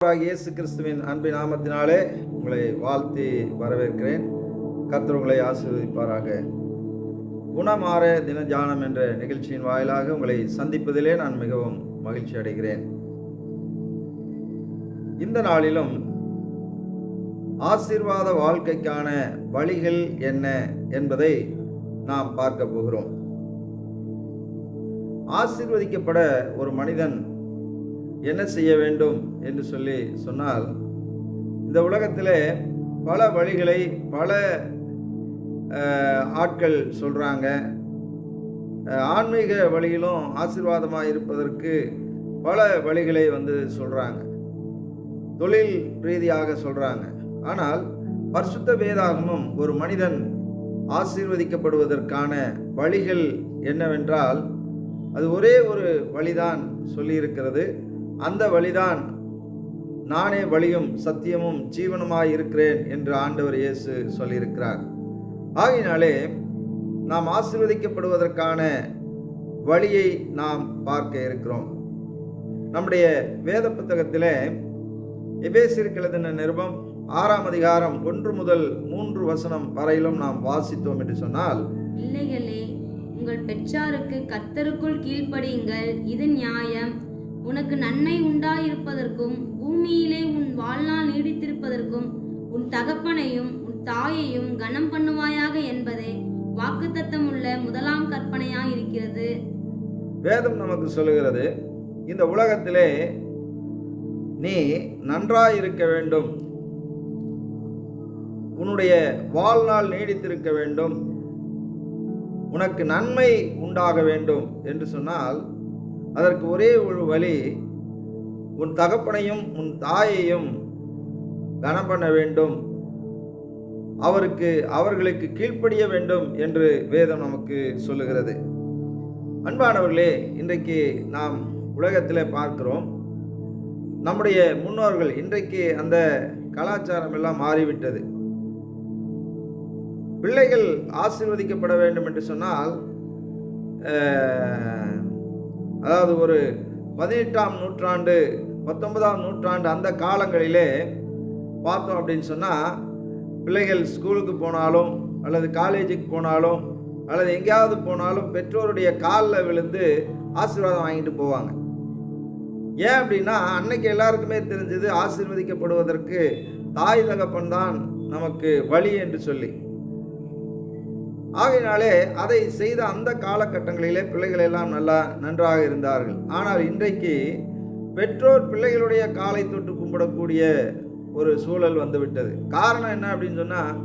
இயேசு கிறிஸ்துவின் அன்பின் நாமத்தினாலே உங்களை வாழ்த்தி வரவேற்கிறேன். கர்த்தர் உங்களை ஆசீர்வதிப்பாராக. குணமாற தினஜானம் என்ற நிகழ்ச்சியின் வாயிலாக உங்களை சந்திப்பதிலே நான் மிகவும் மகிழ்ச்சி அடைகிறேன். இந்த நாளிலும் ஆசீர்வாத வாழ்க்கைக்கான வழிகள் என்ன என்பதை நாம் பார்க்க போகிறோம். ஆசீர்வதிக்கப்பட ஒரு மனிதன் என்ன செய்ய வேண்டும் என்று சொன்னால், இந்த உலகத்திலே பல வழிகளை பல ஆட்கள் சொல்கிறாங்க. ஆன்மீக வழியிலும் ஆசீர்வாதமாக இருப்பதற்கு பல வழிகளை சொல்கிறாங்க, தொழில் ரீதியாக சொல்கிறாங்க. ஆனால் பரிசுத்த வேதாகமம் ஒரு மனிதன் ஆசீர்வதிக்கப்படுவதற்கான வழிகள் என்னவென்றால், அது ஒரே ஒரு வழிதான் சொல்லியிருக்கிறது. அந்த வழிதான் நானே வழியும் சத்தியமும் ஜீவனுமாய் இருக்கிறேன் என்று ஆண்டவர் இயேசு சொல்லியிருக்கிறார். ஆகையினாலே நாம் ஆசீர்வதிக்கப்படுவதற்கான வழியை நாம் பார்க்க இருக்கிறோம். நம்முடைய வேத புத்தகத்திலே எபேசியருக்கு எழுதின நிருபம் 6ஆம் அதிகாரம் 1 முதல் 3 வசனம் வரையிலும் நாம் வாசித்தோம் என்று சொன்னால், பிள்ளைகளே, உங்கள் பெற்றாருக்கு கர்த்தருக்குள் கீழ்ப்படியுங்கள், இது நியாயம். உனக்கு நன்மை உண்டாயிருப்பதற்கும் பூமியிலே உன் வாழ்நாள் நீடித்திருப்பதற்கும் உன் தகப்பனையும் உன் தாயையும் கனம் பண்ணுவாயாக என்பதே வாக்குத்தத்தம் உள்ள முதலாம் கற்பனையாய் இருக்கிறது. வேதம் நமக்கு சொல்லுகிறது, இந்த உலகத்திலே நீ நன்றாய் இருக்க வேண்டும், உன்னுடைய வாழ்நாள் நீடித்திருக்க வேண்டும், உனக்கு நன்மை உண்டாக வேண்டும் என்று சொன்னால், அதற்கு ஒரே ஒரு வழி, உன் தகப்பனையும் உன் தாயையும் கனம் பண்ண வேண்டும், அவர்களுக்கு கீழ்ப்படிய வேண்டும் என்று வேதம் நமக்கு சொல்லுகிறது. அன்பானவர்களே, இன்றைக்கு நாம் உலகத்தில் பார்க்கிறோம், நம்முடைய முன்னோர்கள், இன்றைக்கு அந்த கலாச்சாரம் எல்லாம் மாறிவிட்டது. பிள்ளைகள் ஆசீர்வதிக்கப்பட வேண்டும் என்று சொன்னால், அதாவது ஒரு 18ஆம் நூற்றாண்டு 19ஆம் நூற்றாண்டு அந்த காலங்களிலே பார்த்தோம் அப்படின்னு சொன்னால், பிள்ளைகள் ஸ்கூலுக்கு போனாலும் அல்லது காலேஜுக்கு போனாலும் அல்லது எங்கேயாவது போனாலும் பெற்றோருடைய காலில் விழுந்து ஆசீர்வாதம் வாங்கிட்டு போவாங்க. ஏன் அப்படின்னா, அன்னைக்கு எல்லாருக்குமே தெரிஞ்சது ஆசீர்வதிக்கப்படுவதற்கு தாய் தகப்பன் தான் நமக்கு வழி என்று சொல்லி. ஆகையினாலே அதை செய்த அந்த காலகட்டங்களிலே பிள்ளைகள் எல்லாம் நன்றாக இருந்தார்கள். ஆனால் இன்றைக்கு பெற்றோர் பிள்ளைகளுடைய காலை தொட்டு கும்பிடக்கூடிய ஒரு சூழல் வந்துவிட்டது. காரணம் என்ன அப்படின்னு சொன்னால்,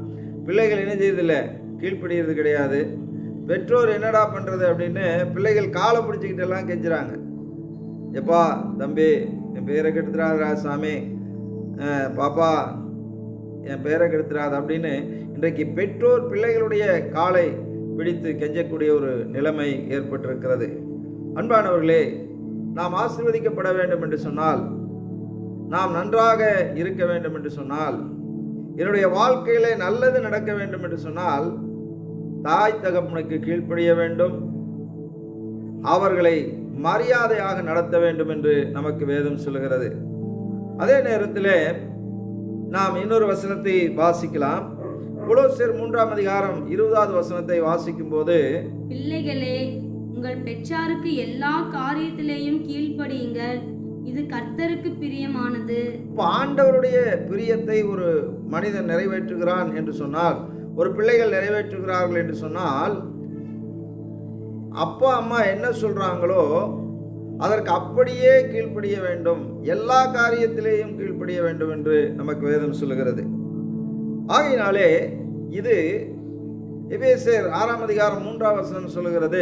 பிள்ளைகள் என்ன செய்யறதில்லை, கீழ்ப்படுகிறது கிடையாது. பெற்றோர் என்னடா பண்ணுறது அப்படின்னு பிள்ளைகள் காலை பிடிச்சிக்கிட்டு எல்லாம் கெஞ்சுறாங்க. எப்பா தம்பி, என் பேரை கெடுத்துறாதா சாமி, பாப்பா என் பேரை கெடுத்துறாது அப்படின்னு இன்றைக்கு பெற்றோர் பிள்ளைகளுடைய காலை பிடித்து கெஞ்சக்கூடிய ஒரு நிலைமை ஏற்பட்டிருக்கிறது. அன்பானவர்களே, நாம் ஆசீர்வதிக்கப்பட வேண்டும் என்று சொன்னால், நாம் நன்றாக இருக்க வேண்டும் என்று சொன்னால், என்னுடைய வாழ்க்கையிலே நல்லது நடக்க வேண்டும் என்று சொன்னால், தாய் தகப்பனுக்கு கீழ்ப்படிய வேண்டும், அவர்களை மரியாதையாக நடத்த வேண்டும் என்று நமக்கு வேதம் சொல்லுகிறது. அதே நேரத்திலே நாம் இன்னொரு வசனத்தை வாசிக்கலாம். கொலோசியர் 3ஆம் அதிகாரம் 20வது வசனத்தை வாசிக்கும் போது, பிள்ளைகளே, உங்கள் பெற்றாருக்கு எல்லா காரியத்திலேயும் கீழ்ப்படியுங்கள், இது கர்த்தருக்கு பிரியமானது. ஆண்டவருடைய பிரியத்தை ஒரு மனிதன் நிறைவேற்றுகிறான் என்று சொன்னால், ஒரு பிள்ளைகள் நிறைவேற்றுகிறார்கள் என்று சொன்னால், அப்பா அம்மா என்ன சொல்றாங்களோ அதற்கு அப்படியே கீழ்ப்படிய வேண்டும், எல்லா காரியத்திலேயும் கீழ்ப்படிய வேண்டும் என்று நமக்கு வேதம் சொல்லுகிறது. ஆகையினாலே இது எபேசியர் 6ஆம் அதிகாரம் 3ஆம் வசனம் சொல்லுகிறது,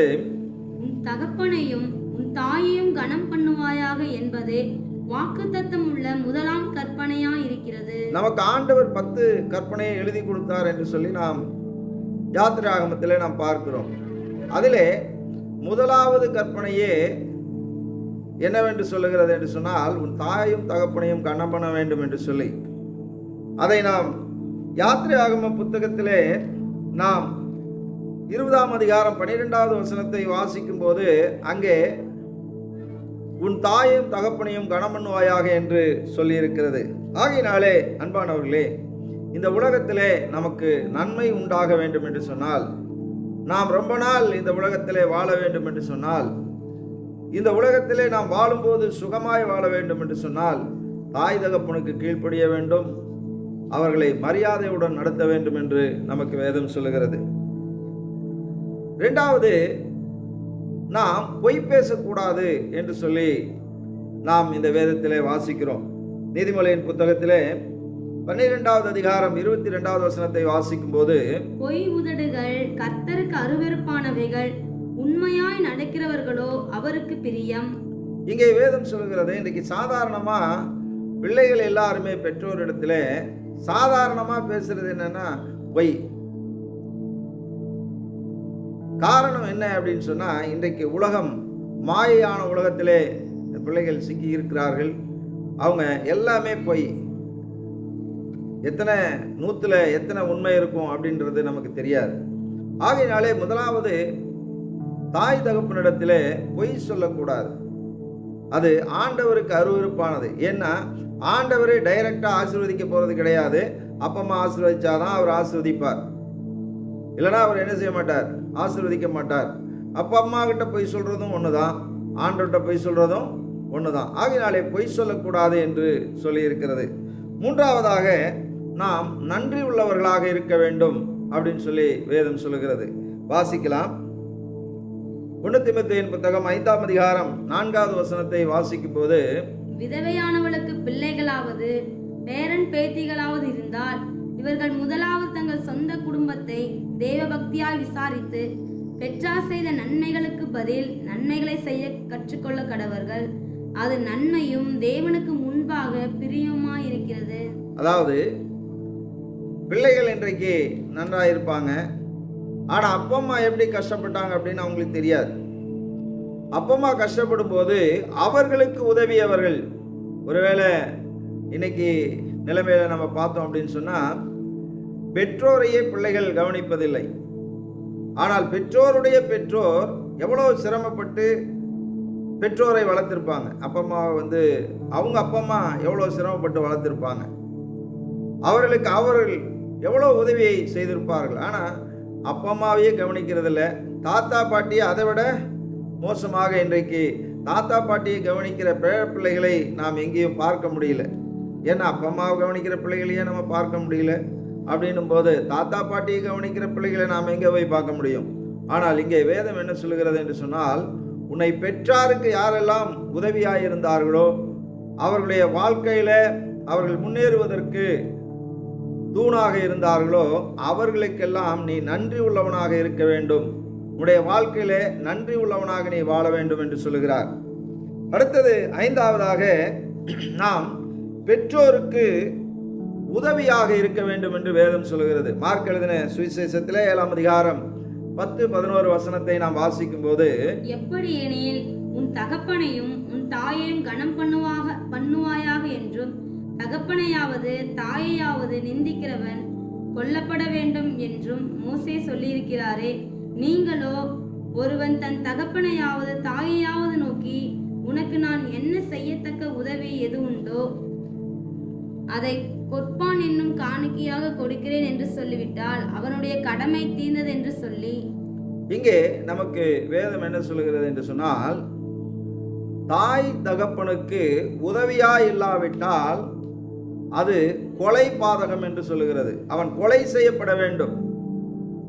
உன் தகப்பனையும் உன் தாயையும் கனம் பண்ணுவாயாக என்பதே வாக்குத்தத்தம் உள்ள முதலாம் கற்பனையா இருக்கிறது. நமக்கு ஆண்டவர் 10 கற்பனையை எழுதி கொடுத்தார் என்று சொல்லி நாம் யாத்திராகமத்திலே நாம் பார்க்கிறோம். அதிலே முதலாவது கற்பனையே என்னவென்று சொல்லுகிறது என்று சொன்னால், உன் தாயும் தகப்பனையும் கனம் பண்ண வேண்டும் என்று சொல்லி, அதை நாம் யாத்திராகம புத்தகத்திலே நாம் 20ஆம் அதிகாரம் 12வது வசனத்தை வாசிக்கும் போது, அங்கே உன் தாயையும் தகப்பனையும் கனம் பண்ணுவாயாக என்று சொல்லியிருக்கிறது. ஆகையினாலே அன்பானவர்களே, இந்த உலகத்திலே நமக்கு நன்மை உண்டாக வேண்டும் என்று சொன்னால், நாம் ரொம்ப நாள் இந்த உலகத்திலே வாழ வேண்டும் என்று சொன்னால், இந்த உலகத்திலே நாம் வாழும்போது சுகமாய் வாழ வேண்டும் என்று சொன்னால், தாய் தகப்பனுக்கு கீழ்ப்படிய வேண்டும், அவர்களை மரியாதையுடன் நடத்த வேண்டும் என்று நமக்கு வேதம் சொல்லுகிறது. இரண்டாவது, நாம் பொய் பேசக்கூடாது என்று சொல்லி நாம் இந்த வேதத்திலே வாசிக்கிறோம். நீதிமொழியின் புத்தகத்திலே 12வது அதிகாரம் 22வது வசனத்தை வாசிக்கும் போது, பொய் உதடுகள் கர்த்தருக்கு அருவருப்பானவைகள், உண்மையாய் நடக்கிறவர்களோ அவருக்கு பிரியம். இங்கே வேதம் சொல்லுகிறது, இன்றைக்கு சாதாரணமா பிள்ளைகள் எல்லாருமே பெற்றோரிடத்துல சாதாரணமா பேசுறது என்னன்னா பொய். காரணம் என்ன அப்படின்னு சொன்னா, இன்றைக்கு உலகம் மாயையான உலகத்திலே பிள்ளைகள் சிக்கி இருக்கிறார்கள். அவங்க எல்லாமே பொய். எத்தனை நூற்றுல எத்தனை உண்மை இருக்கும் அப்படின்றது நமக்கு தெரியாது. ஆகையினாலே முதலாவது, தாய் தகப்பனிடத்திலே பொய் சொல்லக்கூடாது. அது ஆண்டவருக்கு அருவருப்பானது. ஏன்னா ஆண்டவரே டைரக்டாக ஆசீர்வதிக்க போகிறது கிடையாது. அப்பம்மா ஆசீர்வதிச்சாதான் அவர் ஆசீர்வதிப்பார், இல்லைனா அவர் என்ன செய்ய மாட்டார், ஆசீர்வதிக்க மாட்டார். அப்பா அம்மா கிட்ட பொய் சொல்கிறதும் ஒன்று தான், ஆண்டவர்கிட்ட பொய் சொல்கிறதும் ஒன்று தான். ஆகையினாலே பொய் சொல்லக்கூடாது என்று சொல்லியிருக்கிறது. மூன்றாவதாக, நாம் நன்றி உள்ளவர்களாக இருக்க வேண்டும் அப்படின்னு சொல்லி வேதம் சொல்லுகிறது. வாசிக்கலாம். 1 தீமோத்தேயுவின் புத்தகம் 5ஆம் அதிகாரம் 4வது வசனத்தை வாசிக்கும் போது, விதவையானவளுக்கு பிள்ளைகளாவது பேரன் பேத்திகளாவது இருந்தால் இவர்கள் முதலாவது தங்கள் சொந்த குடும்பத்தை தேவ பக்தியாய் விசாரித்து பெற்றார் செய்த நன்மைகளுக்கு பதில் நன்மைகளை செய்ய கற்றுக்கொள்ள கடவர்கள். அது நன்மையும் தேவனுக்கு முன்பாக பிரியமாய் இருக்கிறது. அதாவது பிள்ளைகள் இன்றைக்கு நன்றாக இருப்பாங்க, ஆனால் அப்பம்மா எப்படி கஷ்டப்பட்டாங்க அப்படின்னு அவங்களுக்கு தெரியாது. அப்பம்மா கஷ்டப்படும் போது அவர்களுக்கு உதவியவர்கள், ஒருவேளை இன்னைக்கு நிலைமையில நம்ம பார்த்தோம் அப்படின்னு சொன்னால், பெற்றோரையே பிள்ளைகள் கவனிப்பதில்லை. ஆனால் பெற்றோருடைய பெற்றோர் எவ்வளோ சிரமப்பட்டு பெற்றோரை வளர்த்திருப்பாங்க. அப்பம்மாவை அவங்க அப்பம்மா எவ்வளோ சிரமப்பட்டு வளர்த்திருப்பாங்க. அவர்களுக்கு அவர்கள் எவ்வளோ உதவியை செய்திருப்பார்கள். ஆனால் அப்பம்மாவையே கவனிக்கிறதில்ல. தாத்தா பாட்டியை அதை விட மோசமாக இன்றைக்கு தாத்தா பாட்டியை கவனிக்கிற பிள்ளைகளை நாம் எங்கேயும் பார்க்க முடியல. ஏன்னா அப்பம்மாவை கவனிக்கிற பிள்ளைகளையே நம்ம பார்க்க முடியல. அப்படின்னும் போது தாத்தா பாட்டியை கவனிக்கிற பிள்ளைகளை நாம் எங்கே போய் பார்க்க முடியும்? ஆனால் இங்கே வேதம் என்ன சொல்லுகிறது என்று சொன்னால், உன்னை பெற்றாருக்கு யாரெல்லாம் உதவியாயிருந்தார்களோ, அவர்களுடைய வாழ்க்கையில் அவர்கள் முன்னேறுவதற்கு தூணாக இருந்தார்களோ, அவர்களுக்கெல்லாம் நீ நன்றி உள்ளவனாக இருக்க வேண்டும். உன்னுடைய வாழ்க்கையிலே நன்றி உள்ளவனாக நீ வாழ வேண்டும் என்று சொல்லுகிறார். அடுத்தது 5ஆவதாக, நாம் பெற்றோருக்கு உதவியாக இருக்க வேண்டும் என்று வேதம் சொல்லுகிறது. மார்க் எழுதின சுவிசேஷத்திலே 7ஆம் அதிகாரம் 10-11 வசனத்தை நாம் வாசிக்கும் போது, எப்படி எனில் உன் தகப்பனையும் உன் தாயையும் கனம் பண்ணுவாயாக என்றும், தகப்பனையாவது தாயையாவது நிந்திக்கிறவன் கொல்லப்பட வேண்டும் என்றும் மோசே சொல்லியிருக்கிறாரே. நீங்களோ, ஒருவன் தன் தகப்பனையாவது தாயையாவது நோக்கி, உனக்கு நான் என்ன செய்யத்தக்க உதவி எது உண்டோ அதை கொட்பான் என்னும் காணிக்கையாக கொடுக்கிறேன் என்று சொல்லிவிட்டால் அவனுடைய கடமை தீர்ந்தது என்று சொல்லி. இங்கே நமக்கு வேதம் என்ன சொல்லுகிறது என்று சொன்னால், தாய் தகப்பனுக்கு உதவியாய் இல்லாவிட்டால் அது கொலை பாதகம் என்று சொல்லுகிறது. அவன் கொலை செய்யப்பட வேண்டும்.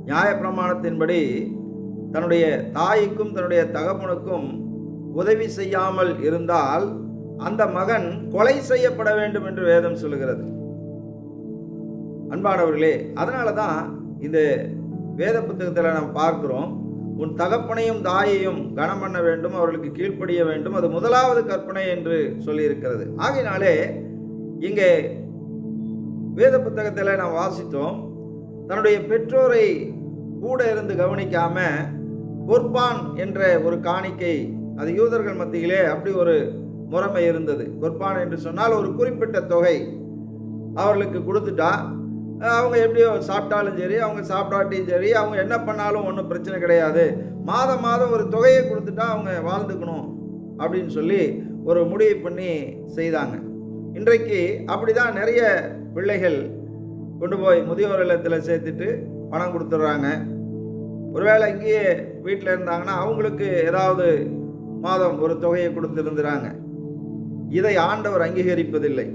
நியாயப்பிரமாணத்தின்படி தன்னுடைய தாய்க்கும் தன்னுடைய தகப்பனுக்கும் உதவி செய்யாமல் இருந்தால் அந்த மகன் கொலை செய்யப்பட வேண்டும் என்று வேதம் சொல்லுகிறது. அன்பானவர்களே, அதனால தான் இந்த வேத புத்தகத்தில் நாம் பார்க்கிறோம், உன் தகப்பனையும் தாயையும் கனம் பண்ண வேண்டும், அவர்களுக்கு கீழ்ப்படிய வேண்டும், அது முதலாவது கற்பனை என்று சொல்லியிருக்கிறது. ஆகையினாலே இங்கே வேத புத்தகத்தில் நாம் வாசித்தோம், தன்னுடைய பெற்றோரை கூட இருந்து கவனிக்காம குர்பான் என்ற ஒரு காணிக்கை, அது யூதர்கள் மத்தியிலே அப்படி ஒரு முறைமை இருந்தது. குர்பான் என்று சொன்னால் ஒரு குறிப்பிட்ட தொகை அவர்களுக்கு கொடுத்துட்டா அவங்க எப்படியோ சாப்பிட்டாலும் சரி, அவங்க சாப்பிடாட்டியும் சரி, அவங்க என்ன பண்ணாலும் ஒன்றும் பிரச்சனை கிடையாது. மாதம் மாதம் ஒரு தொகையை கொடுத்துட்டா அவங்க வாழ்ந்துக்கணும் அப்படின்னு சொல்லி ஒரு முடிவு பண்ணி செய்தாங்க. இன்றைக்கு அப்படிதான் நிறைய பிள்ளைகள் கொண்டு போய் முதியோர் இல்லத்தில் சேர்த்துட்டு பணம் கொடுத்துட்றாங்க. ஒருவேளை இங்கேயே வீட்டில் இருந்தாங்கன்னா அவங்களுக்கு ஏதாவது மாதம் ஒரு தொகையை கொடுத்துருந்துறாங்க. இதை ஆண்டவர் அங்கீகரிப்பதில்லை.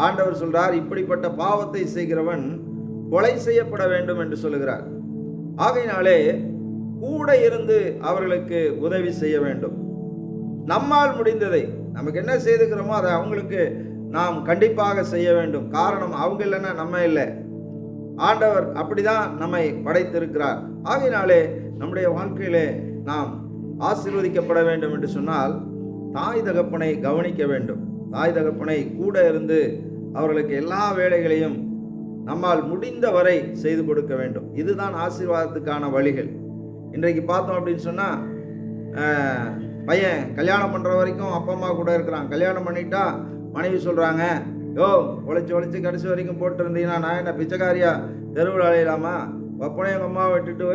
ஆண்டவர் சொல்றார், இப்படிப்பட்ட பாவத்தை செய்கிறவன் கொலை செய்யப்பட வேண்டும் என்று சொல்லுகிறார். ஆகையினாலே கூட இருந்து அவர்களுக்கு உதவி செய்ய வேண்டும். நம்மால் முடிந்ததை, நமக்கு என்ன செய்துக்கிறோமோ அதை அவங்களுக்கு நாம் கண்டிப்பாக செய்ய வேண்டும். காரணம், அவங்க இல்லைன்னா நம்ம இல்லை. ஆண்டவர் அப்படிதான் நம்மை படைத்திருக்கிறார். ஆகையினாலே நம்முடைய வாழ்க்கையிலே நாம் ஆசீர்வதிக்கப்பட வேண்டும் என்று சொன்னால் தாய் தகப்பனை கவனிக்க வேண்டும். தாய் தகப்பனை கூட இருந்து அவர்களுக்கு எல்லா வேலைகளையும் நம்மால் முடிந்த வரை செய்து கொடுக்க வேண்டும். இதுதான் ஆசீர்வாதத்துக்கான வழிகள். இன்றைக்கு பார்த்தோம் அப்படின்னு சொன்னால், பையன் கல்யாணம் பண்ணுற வரைக்கும் அப்பா அம்மா கூட இருக்கிறான். கல்யாணம் பண்ணிட்டா மனைவி சொல்கிறாங்க, யோ உழைச்சி கடைசி வரைக்கும் போட்டு இருந்தீங்கன்னா நான் என்ன பிச்சைக்காரியா தெருவில் அலையலாமா? அப்பனையும் எங்கள் அம்மாவை விட்டுட்டு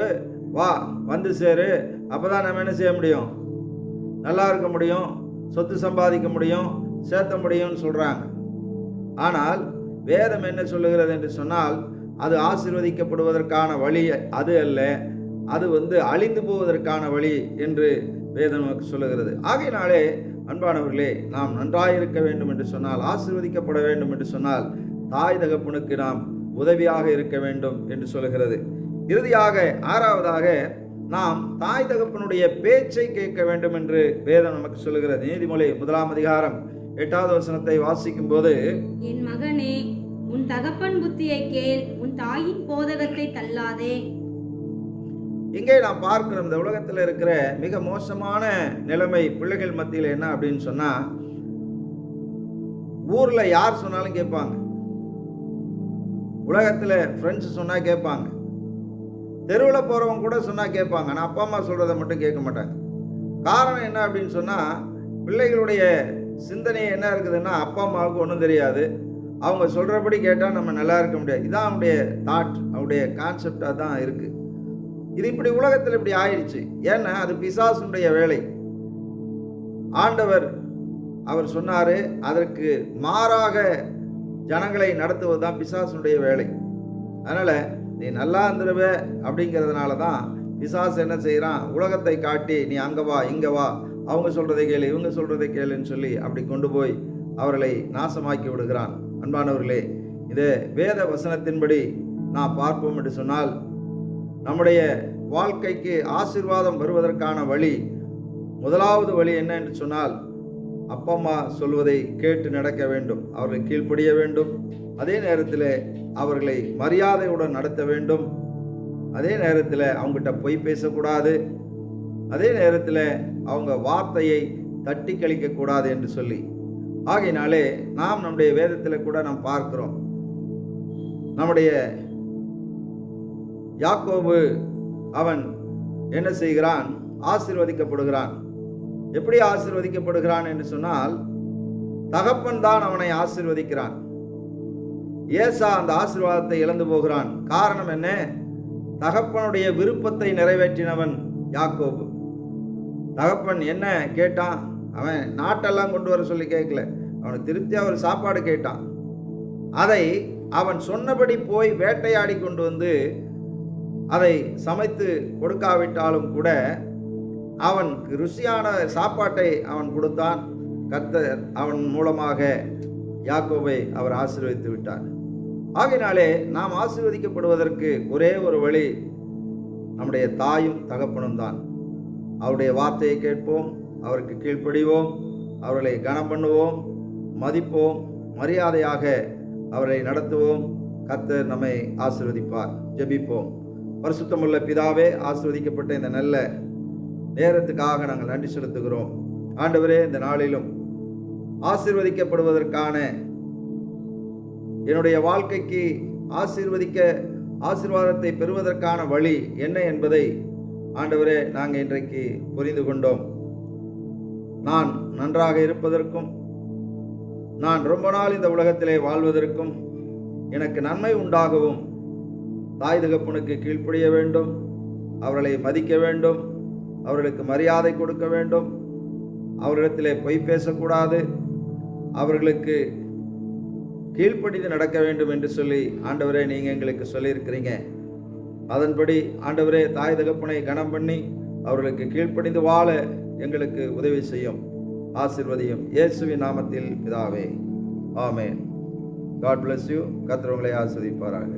வா, வந்து சேரு, அப்போ தான் நம்ம என்ன செய்ய முடியும், நல்லா இருக்க முடியும், சொத்து சம்பாதிக்க முடியும், சேர்த்த முடியும்னு சொல்கிறாங்க. ஆனால் வேதம் என்ன சொல்லுகிறது என்று சொன்னால், அது ஆசீர்வதிக்கப்படுவதற்கான வழி அது அல்ல, அது அழிந்து போவதற்கான வழி என்று வேதம் நமக்கு சொல்லுகிறது. ஆகையினாலே அன்பானவர்களே, நாம் நன்றாயிருக்க வேண்டும் என்று சொன்னால், ஆசீர்வதிக்கப்பட வேண்டும் என்று சொன்னால் தாய் தகப்பனுக்கு நாம் உதவியாக இருக்க வேண்டும் என்று சொல்லுகிறது. இறுதியாக ஆறாவதாக நாம் தாய் தகப்பனுடைய பேச்சை கேட்க வேண்டும் என்று வேதம் நமக்கு சொல்லுகிறது. நீதிமொழி 1 அதிகாரம் 8வது வசனத்தை வாசிக்கும் போது, என் மகனே, உன் தகப்பன் புத்தியை கேள், உன் தாயின் போதகத்தை தள்ளாதே. இங்கே நாம் பார்க்கிறோம், இந்த உலகத்தில் இருக்கிற மிக மோசமான நிலைமை பிள்ளைகள் மத்தியில் என்ன அப்படின்னு சொன்னா, ஊர்ல யார் சொன்னாலும் கேட்பாங்க, உலகத்தில் ஃப்ரெண்ட்ஸ் சொன்னா கேட்பாங்க, தெருவில் போறவங்க கூட சொன்னா கேட்பாங்க. ஆனால் அப்பா அம்மா சொல்றதை மட்டும் கேட்க மாட்டாங்க. காரணம் என்ன அப்படின்னு சொன்னா, பிள்ளைகளுடைய சிந்தனை என்ன இருக்குதுன்னா, அப்பா அம்மாவுக்கு ஒன்றும் தெரியாது, அவங்க சொல்றபடி கேட்டால் நம்ம நல்லா இருக்க முடியாது. இதான் அவனுடைய தாட், அவனுடைய கான்செப்டாக தான் இருக்கு. இது இப்படி உலகத்தில் இப்படி ஆயிடுச்சு. ஏன்னா அது பிசாசுடைய வேலை. ஆண்டவர் அவர் சொன்னாரு, அதற்கு மாறாக ஜனங்களை நடத்துவது தான் பிசாசுடைய வேலை. அதனால நீ நல்லா இருந்துருவ அப்படிங்கிறதுனால தான் பிசாசு என்ன செய்கிறான், உலகத்தை காட்டி நீ அங்கே வா இங்கே வா, அவங்க சொல்றதை கேளு இவங்க சொல்றதை கேளுன்னு சொல்லி அப்படி கொண்டு போய் அவர்களை நாசமாக்கி விடுகிறான். அன்பானவர்களே, இது வேத வசனத்தின்படி நாம் பார்ப்போம் என்று சொன்னால், நம்முடைய வாழ்க்கைக்கு ஆசீர்வாதம் வருவதற்கான வழி, முதலாவது வழி என்ன என்று சொன்னால், அப்பா அம்மா சொல்வதை கேட்டு நடக்க வேண்டும், அவர்களை கீழ்ப்படிய வேண்டும், அதே நேரத்தில் அவர்களை மரியாதையுடன் நடத்த வேண்டும், அதே நேரத்தில் அவங்ககிட்ட பொய் பேசக்கூடாது, அதே நேரத்தில் அவங்க வார்த்தையை தட்டி கழிக்கக்கூடாது என்று சொல்லி. ஆகையினாலே நாம் நம்முடைய வேதத்தில் கூட நாம் பார்க்கிறோம், நம்முடைய யாக்கோபு அவன் என்ன செய்கிறான், ஆசீர்வதிக்கப்படுகிறான். எப்படி ஆசீர்வதிக்கப்படுகிறான் என்று சொன்னால், தகப்பன் தான் அவனை ஆசீர்வதிக்கிறான். ஏசா அந்த ஆசீர்வாதத்தை இழந்து போகிறான். காரணம் என்ன? தகப்பனுடைய விருப்பத்தை நிறைவேற்றினவன் யாக்கோபு. தகப்பன் என்ன கேட்டான், அவன் நாட்டெல்லாம் கொண்டு வர சொல்லி கேட்கல, அவனுக்கு திருப்தியாக ஒரு சாப்பாடு கேட்டான். அதை அவன் சொன்னபடி போய் வேட்டையாடி கொண்டு வந்து அதை சமைத்து கொடுக்காவிட்டாலும் கூட அவன் ருசியான சாப்பாட்டை அவன் கொடுத்தான். கர்த்தர் அவன் மூலமாக யாக்கோபை அவர் ஆசீர்வதித்து விட்டார். ஆகையினாலே நாம் ஆசீர்வதிக்கப்படுவதற்கு ஒரே ஒரு வழி, நம்முடைய தாயும் தகப்பனும் தான். அவருடைய வார்த்தையை கேட்போம், அவருக்கு கீழ்ப்படிவோம், அவர்களை கனம் பண்ணுவோம், மதிப்போம், மரியாதையாக அவர்களை நடத்துவோம். கர்த்தர் நம்மை ஆசீர்வதிப்பார். ஜெபிப்போம். பரிசுத்தமுள்ள பிதாவே, ஆசீர்வதிக்கப்பட்ட இந்த நல்ல நேரத்துக்காக நாங்கள் நன்றி செலுத்துகிறோம். ஆண்டவரே, இந்த நாளிலும் ஆசீர்வதிக்கப்படுவதற்கான, என்னுடைய வாழ்க்கைக்கு ஆசீர்வாதத்தை பெறுவதற்கான வழி என்ன என்பதை ஆண்டவரே நாங்கள் இன்றைக்கு புரிந்து கொண்டோம். நான் நன்றாக இருப்பதற்கும், நான் ரொம்ப நாள் இந்த உலகத்திலே வாழ்வதற்கும் எனக்கு நன்மை உண்டாகவும் தாய் தகப்பனுக்கு கீழ்ப்படிய வேண்டும், அவர்களை மதிக்க வேண்டும், அவர்களுக்கு மரியாதை கொடுக்க வேண்டும், அவரிடத்திலே பொய் பேசக்கூடாது, அவர்களுக்கு கீழ்ப்படிந்து நடக்க வேண்டும் என்று சொல்லி ஆண்டவரே நீங்கள் எங்களுக்கு சொல்லியிருக்கிறீங்க. அதன்படி ஆண்டவரே தாய் தகப்பனை கனம் பண்ணி அவர்களுக்கு கீழ்ப்படிந்து வாழ எங்களுக்கு உதவி செய்யும், ஆசீர்வதியும். இயேசுவின் நாமத்தில் பிதாவே, ஆமென். God bless you. கர்த்தர் உங்களை ஆசீர்வதிப்பாராக.